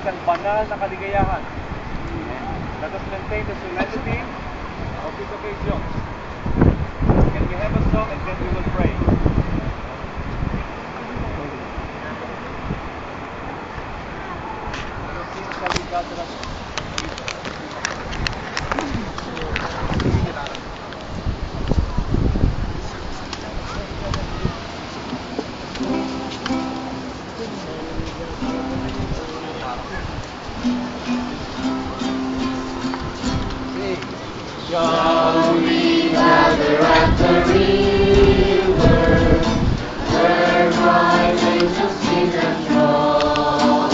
isang banal na kaligayahan. Let us maintain the solemnity of this occasion. Can we have a song and then we will pray? Shall we gather at the river, where bright angels sing and throng,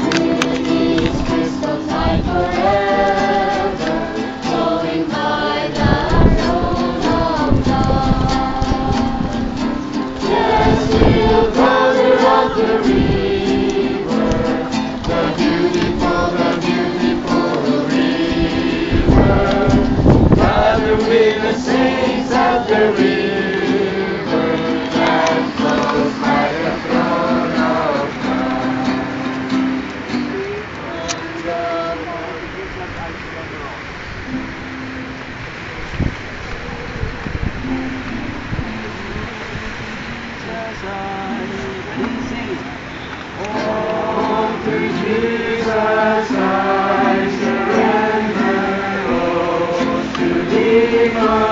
with crystal tide forever, flowing by the throne of God. Yes, we'll gather at the river, the beautiful with the saints at the river that flows by the throne of God. Oh, to Jesus I surrender, oh, to Thee my